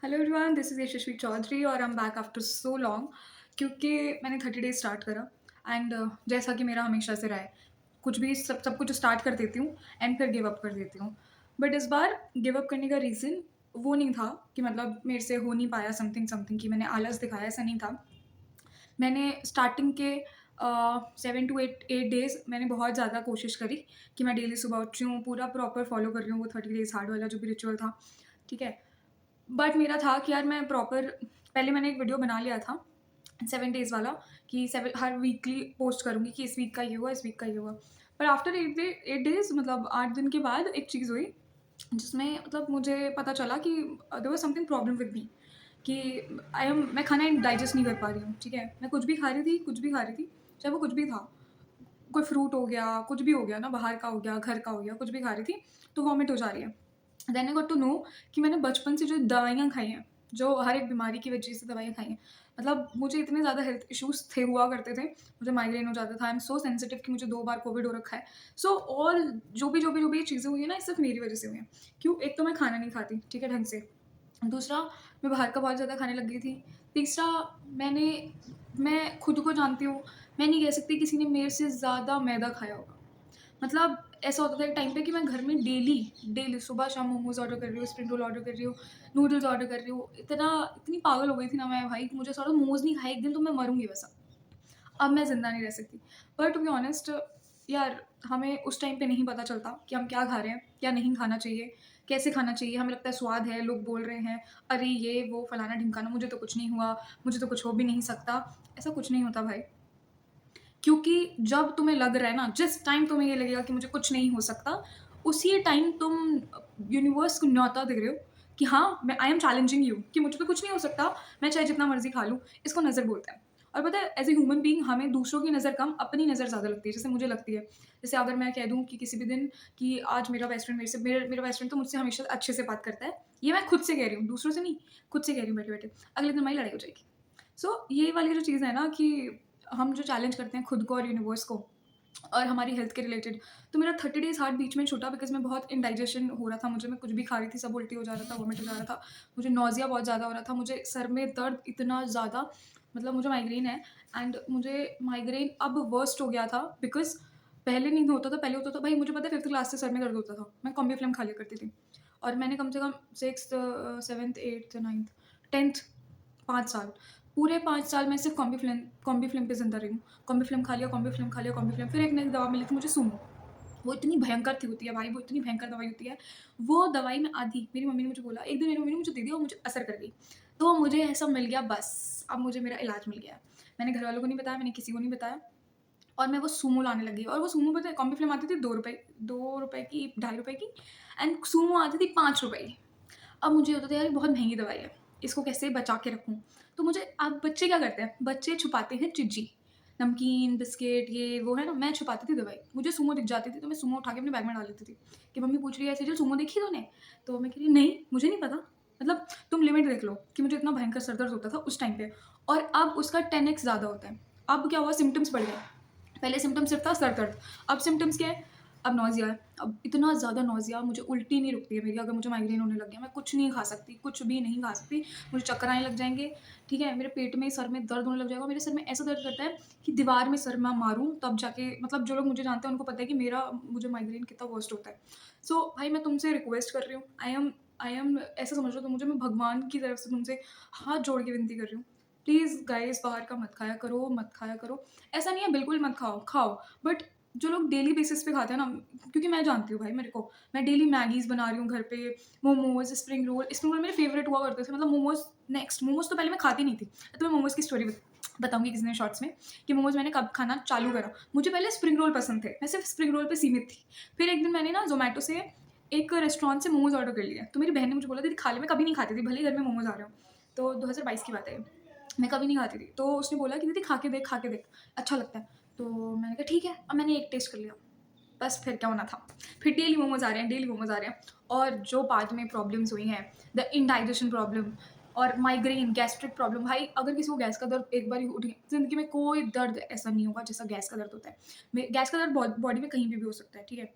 Hello everyone, this is यशस्वी चौधरी और I am back after so long क्योंकि मैंने 30 days start करा एंड जैसा कि मेरा हमेशा से रहा है, कुछ भी सब कुछ स्टार्ट कर देती हूँ एंड फिर गिव अप कर देती हूँ। बट इस बार गिव अप करने का रीज़न वो नहीं था कि मतलब मेरे से हो नहीं पाया समथिंग समथिंग कि मैंने आलस दिखाया, ऐसा नहीं था। मैंने स्टार्टिंग के 7 टू 8 डेज़ मैंने बहुत ज़्यादा कोशिश करी कि मैं डेली सुबह उठ रही हूँ, पूरा प्रॉपर फ़ॉलो कर रही हूँ वो 30 डेज़ हार्ड वाला जो भी रिचुअल था, ठीक है। बट मेरा था कि यार मैं प्रॉपर पहले मैंने एक वीडियो बना लिया था 7 डेज़ वाला कि 7 हर वीकली पोस्ट करूँगी कि इस वीक का ये हुआ, इस वीक का ये हुआ। पर आफ्टर 8 डेज़ मतलब 8 दिन के बाद एक चीज़ हुई जिसमें मतलब मुझे पता चला कि there was something problem with me कि मैं खाना डाइजेस्ट नहीं कर पा रही हूँ, ठीक है? मैं कुछ भी खा रही थी, कुछ भी खा रही थी, चाहे वो कुछ भी था। कोई फ्रूट हो गया, कुछ भी हो गया ना, बाहर का हो गया, घर का हो गया, कुछ भी खा रही थी, तो वॉमिट हो जा रही है। Then I got to know कि मैंने बचपन से जो दवाइयाँ खाई हैं, जो हर एक बीमारी की वजह से दवाइयाँ खाई हैं, मतलब मुझे इतने ज़्यादा हेल्थ इश्यूज़ हुआ करते थे, मुझे माइग्रेन हो जाता था, आई एम सो सेंसिटिव कि मुझे 2 बार कोविड हो रखा है। सो ऑल जो भी ये चीज़ें हुई हैं ना, ये सिर्फ़ मेरी वजह से हुई हैं। क्यों? एक तो मैं खाना नहीं खाती, ठीक है, ढंग से। दूसरा, मैं बाहर का बहुत ज़्यादा खाने लग गई थी। तीसरा, मैंने मैं खुद को जानती हूँ, मैं नहीं कह सकती किसी ने मेरे से ज़्यादा मैदा खाया होगा। मतलब ऐसा होता था एक टाइम पे कि मैं घर में डेली सुबह शाम मोमोज़ ऑर्डर कर रही हूँ, स्प्रिंग रोल ऑर्डर कर रही हूँ, नूडल्स ऑर्डर कर रही हूँ। इतनी पागल हो गई थी ना मैं भाई कि मुझे ऐसा लगा मोमोज़ नहीं खाए एक दिन तो मैं मरूँगी वैसा। अब मैं ज़िंदा नहीं रह सकती। पर टू बी ऑनेस्ट यार, हमें उस टाइम पे नहीं पता चलता कि हम क्या खा रहे हैं, क्या नहीं खाना चाहिए, कैसे खाना चाहिए। हमें लगता है स्वाद है, लोग बोल रहे हैं, अरे ये वो फलाना-ढिमकाना, मुझे तो कुछ नहीं हुआ, मुझे तो कुछ हो भी नहीं सकता। ऐसा कुछ नहीं होता भाई। क्योंकि जब तुम्हें लग रहा है ना, जिस टाइम तुम्हें ये लगेगा कि मुझे कुछ नहीं हो सकता, उसी टाइम तुम यूनिवर्स को न्योता दे रहे हो कि हाँ, मैं आई एम चैलेंजिंग यू कि मुझे तो कुछ नहीं हो सकता, मैं चाहे जितना मर्ज़ी खा लूँ। इसको नज़र बोलते हैं। और पता है एज़ अ ह्यूमन बीइंग हमें दूसरों की नज़र कम, अपनी नज़र ज़्यादा लगती है, जैसे मुझे लगती है। जैसे अगर मैं कह दूँ कि किसी भी दिन कि आज मेरा बेस्ट फ्रेंड मेरा बेस्ट फ्रेंड तो मुझसे हमेशा अच्छे से बात करता है। ये मैं खुद से कह रही हूँ, दूसरों से नहीं, खुद से कह रही हूँ बैठे-बैठे। अगले दिन हमारी लड़ाई हो जाएगी। सो ये वाली जो चीज़ है ना कि हम जो चैलेंज करते हैं खुद को और यूनिवर्स को और हमारी हेल्थ के रिलेटेड, तो मेरा 30 डेज़ हार्ट बीच में छूटा बिकॉज़ मैं बहुत इंडाइजेशन हो रहा था मुझे, मैं कुछ भी खा रही थी सब उल्टी हो जा रहा था, वॉमिट हो जा रहा था, मुझे नौज़िया बहुत ज़्यादा हो रहा था, मुझे सर में दर्द इतना ज़्यादा, मतलब मुझे माइग्रेन है एंड मुझे माइग्रेन अब वर्स्ट हो गया था बिकॉज़ पहले नहीं होता था, पहले होता था भाई मुझे पता है 5th क्लास से सर में दर्द होता था, मैं कॉम्बीफ्लेम खा लिया करती थी और मैंने कम से कम 6th 7th 8th 9th 10th 5 साल, पूरे 5 साल मैं सिर्फ़ कॉम्बीफ्लेम पे ज़िंदा रही हूँ। कॉम्बीफ्लेम खा लिया, कॉम्बीफ्लेम फिर एक नई दवा मिली थी मुझे सूमो। वो इतनी भयंकर थी होती है भाई, वो इतनी भयंकर दवाई होती है। वो दवाई मैं आधी मेरी मम्मी ने मुझे बोला एक दिन मेरी मम्मी ने मुझे दे दिया और मुझे असर कर गई। तो मुझे ऐसा मिल गया बस, अब मुझे मेरा इलाज मिल गया है। मैंने घरवालों को नहीं बताया, मैंने किसी को नहीं बताया और मैं वो सूमो लाने लगी और वो सूमो पता है कॉम्बीफ्लेम आती थी ₹2 की, ₹2.5 की एंड सूमो आती थी ₹5 की। अब मुझे होता था यार ये बहुत महँगी दवाई है, इसको कैसे बचा के रखूँ? तो मुझे अब बच्चे क्या करते हैं, बच्चे छुपाते हैं चिज्जी, नमकीन, बिस्किट ये वो है ना, मैं छुपाती थी दवाई। मुझे सूमो दिख जाती थी तो मैं सूमो उठा के अपने बैग में डाल लेती थी, कि मम्मी पूछ रही है सेजल सूमो देखी तूने? तो मैं कह रही नहीं, मुझे नहीं पता। मतलब तुम लिमिट देख लो कि मुझे इतना भयंकर सर दर्द होता था उस टाइम पे और अब उसका 10 एक्स ज़्यादा होता है। अब क्या हुआ सिम्पटम्स बढ़ गए। पहले सिम्पटम सिर्फ था सर दर्द, अब सिम्पटम्स क्या है? अब नौज़िया है, अब इतना ज़्यादा नौज़िया मुझे उल्टी नहीं रुकती है मेरी अगर मुझे माइग्रेन होने लग गया, मैं कुछ नहीं खा सकती, कुछ भी नहीं खा सकती, मुझे चक्कर आने लग जाएँगे, ठीक है? मेरे पेट में, सर में दर्द होने लग जाएगा, मेरे सर में ऐसा दर्द करता है कि दीवार में सर मैं मारूँ तब जाके मतलब जो लोग मुझे जानते हैं उनको पता है कि मुझे माइग्रेन कितना वर्स्ट होता है। सो भाई मैं तुमसे रिक्वेस्ट कर रही हूँ, आई एम ऐसा समझ लो तुम मुझे मैं भगवान की तरफ से तुमसे हाथ जोड़ के विनती कर रही हूँ। प्लीज़ गाइज़ बाहर का मत खाया करो। ऐसा नहीं है बिल्कुल मत खाओ, खाओ बट जो लोग डेली बेसिस पे खाते हैं ना क्योंकि मैं जानती हूँ भाई मेरे को, मैं डेली मैगीज़ बना रही हूँ घर पे, मोमोज़, स्प्रिंग रोल मेरे फ़ेवरेट हुआ करते थे मतलब मोमोज़ तो पहले मैं खाती नहीं थी। तो मैं मोमोज़ की स्टोरी बताऊँगी किसी दिन शॉर्ट्स में कि मोमोज़ मैंने कब खाना चालू करा। मुझे पहले स्प्रिंग रोल पसंद थे, मैं सिर्फ़ स्प्रिंग रोल पे सीमित थी। फिर एक दिन मैंने ना ज़ोमैटो से एक रेस्टोरेंट से मोमोज़ ऑर्डर कर लिया। तो मेरी बहन ने मुझे बोला दीदी खा ले, मैं कभी नहीं खाती थी, भले ही घर में मोमोज़ आ रहे हों। तो 2022 की बात है ये। मैं कभी नहीं खाती थी। तो उसने बोला कि दीदी खा के देख, अच्छा लगता है। तो मैंने कहा ठीक है, अब मैंने एक टेस्ट कर लिया। बस फिर क्या होना था। फिर डेली मोमोज़ आ रहे हैं, डेली मोमोज़ आ रहे हैं और जो बाद में प्रॉब्लम्स हुई हैं, द इंडाइजेशन प्रॉब्लम और माइग्रेन, गैस्ट्रिक प्रॉब्लम भाई अगर किसी को गैस का दर्द एक बारी उठ गया, ज़िंदगी में कोई दर्द ऐसा नहीं होगा जैसा गैस का दर्द होता है। गैस का दर्द बॉडी में कहीं पे भी हो सकता है, ठीक है?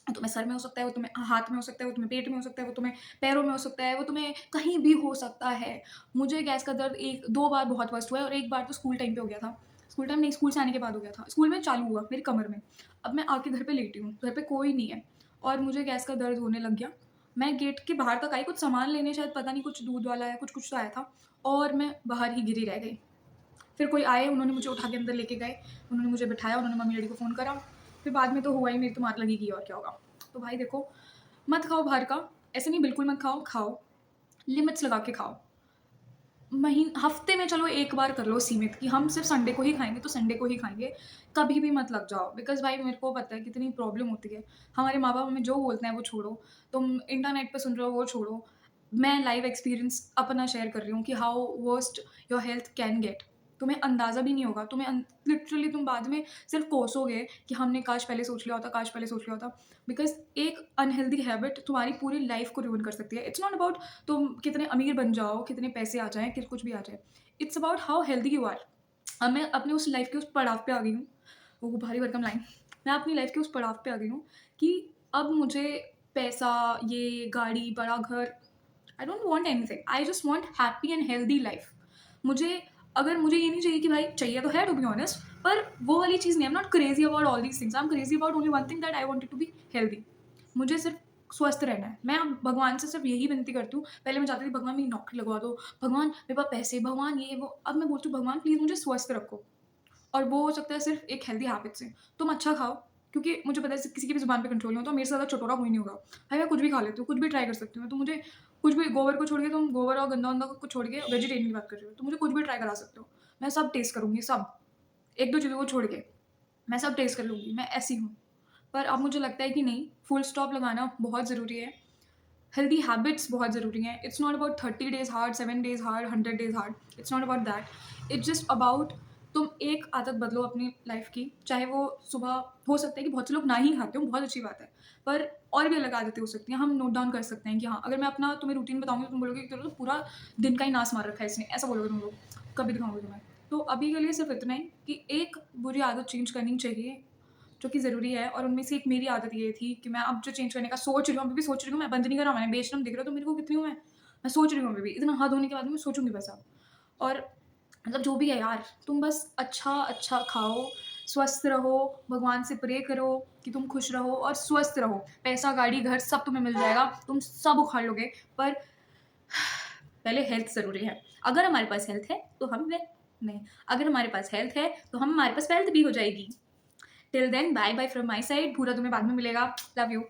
वो तुम्हें सर में हो सकता है, वो तुम्हें हाथ में हो सकता है, वो तुम्हें पेट में हो सकता है, वो तुम्हें पैरों में हो सकता है, वो तुम्हें कहीं भी हो सकता है। मुझे गैस का दर्द 1-2 बार बहुत वर्स्ट हुआ है और एक बार तो स्कूल टाइम पे हो गया था। स्कूल टाइम नहीं, स्कूल से आने के बाद हो गया था। स्कूल में चालू हुआ मेरी कमर में। अब मैं आके घर पे लेटी हूँ, घर पे कोई नहीं है और मुझे गैस का दर्द होने लग गया। मैं गेट के बाहर तक आई कुछ सामान लेने, शायद पता नहीं कुछ दूध वाला या कुछ-कुछ तो आया था और मैं बाहर ही गिरी रह गई। फिर कोई आए, उन्होंने मुझे उठा के अंदर लेके गए, उन्होंने मुझे बिठाया, उन्होंने मम्मी-डैडी को फ़ोन करा, फिर बाद में तो हुआ ही, मेरी तो मार लगेगी और क्या होगा। तो भाई देखो, मत खाओ बाहर का, ऐसे नहीं बिल्कुल मत खाओ, खाओ, लिमिट्स लगा के खाओ। हफ्ते में चलो 1 बार कर लो सीमित कि हम सिर्फ़ संडे को ही खाएँगे, तो संडे को ही खाएँगे, कभी भी मत लग जाओ बिकॉज़ भाई मेरे को पता है कितनी प्रॉब्लम होती है। हमारे माँ-बाप हमें जो बोलते हैं वो छोड़ो, तुम इंटरनेट पे सुन रहे हो वो छोड़ो। मैं लाइव एक्सपीरियंस अपना शेयर कर रही हूँ कि how worst your health can get. तुम्हें अंदाज़ा भी नहीं होगा, तुम्हें लिटरली तुम बाद में सिर्फ़ कोसोगे कि हमने काश पहले सोच लिया होता, काश पहले सोच लिया होता। बिकॉज़ एक अनहेल्दी हैबिट तुम्हारी पूरी लाइफ़ को रुइन कर सकती है। इट्स नॉट अबाउट तुम कितने अमीर बन जाओ, कितने पैसे आ जाएँ, कि कुछ भी आ जाए। It's about how healthy you are. अब मैं अपने उस लाइफ़ के उस पड़ाव पे आ गई हूँ। वो भारी भरकम लाइन। मैं अपनी लाइफ़ के उस पड़ाव पे आ गई हूँ कि अब मुझे पैसा, ये गाड़ी, बड़ा घर, I don't want anything. I just want happy and healthy life. मुझे अगर मुझे ये नहीं चाहिए कि भाई चाहिए तो है टू बी ऑनेस्ट, पर वो वाली चीज़ नहीं है। I am not crazy about all these things. I am crazy about only one thing that I wanted to be healthy. मुझे सिर्फ़ स्वस्थ रहना है। मैं अब भगवान से सिर्फ़ यही विनती करती हूँ। पहले मैं चाहती थी भगवान मेरी नौकरी लगवा दो, भगवान मेरे पास पैसे, भगवान ये वो। अब मैं बोलती हूँ भगवान प्लीज़ मुझे स्वस्थ रखो। और वो हो सकता है सिर्फ़ एक हेल्दी हैबिट से। तुम अच्छा खाओ, क्योंकि मुझे पता है किसी की भी ज़ुबान पे कंट्रोल नहीं होता, मेरे से ज़्यादा चटोरा कोई नहीं होगा। भाई मैं कुछ भी खा लेती हूँ, कुछ भी ट्राई कर सकती हूँ। तो मुझे कुछ भी, गोबर को छोड़ के, तुम गोबर और गंदा-वंदा को छोड़ के वेजिटेरियन की बात कर रहे हो, तो मुझे कुछ भी ट्राई करा सकते हो। मैं सब टेस्ट करूँगी, सब। 1-2 चीज़ों को छोड़ के, मैं सब टेस्ट कर लूँगी, मैं ऐसी हूँ। पर अब मुझे लगता है कि नहीं, फुल स्टॉप लगाना बहुत ज़रूरी है। हेल्दी हैबिट्स बहुत ज़रूरी हैं। It's not about 30 days hard, 7 days hard, 100 days hard. It's not about that. It's just about तुम एक आदत बदलो अपनी लाइफ़ की। चाहे वो सुबह, हो सकता है कि बहुत से लोग ना ही खाते हों, बहुत अच्छी बात है। पर और भी अलग आदतें हो सकती हैं। हम नोट डाउन कर सकते हैं कि हाँ, अगर मैं अपना तुम्हें रूटीन बताऊँगी तो तुम बोलोगे कि तेरा तो पूरा दिन का ही नाश मार रखा है इसने, ऐसा बोलोगे तुम लोग। कभी दिखाऊँगी तुम्हें। तो अभी के लिए सिर्फ़ इतना ही कि एक बुरी आदत चेंज करनी चाहिए, जो कि ज़रूरी है, और उनमें से एक मेरी आदत ये थी कि मैं अब जो चेंज करने का सोच रही हूँ, अभी भी सोच रही हूँ, मैं बंद नहीं करा मैंने। बेशरम दिख रहा हो तो मेरे को कितनी हूँ मैं? मैं सोच रही हूँ अभी भी, इतना हद होने के बाद भी मैं सोचूँगी बस अब। और मतलब जो भी है यार, तुम बस अच्छा-अच्छा खाओ, स्वस्थ रहो, भगवान से प्रे करो कि तुम खुश रहो और स्वस्थ रहो। पैसा, गाड़ी, घर सब तुम्हें मिल जाएगा, तुम सब उखाड़ लोगे, पर पहले हेल्थ ज़रूरी है। अगर हमारे पास हेल्थ है, तो हम वे नहीं, अगर हमारे पास हेल्थ है, तो हमारे पास वेल्थ भी हो जाएगी। Till then bye bye from my side. पूरा तुम्हें बाद में मिलेगा। Love you.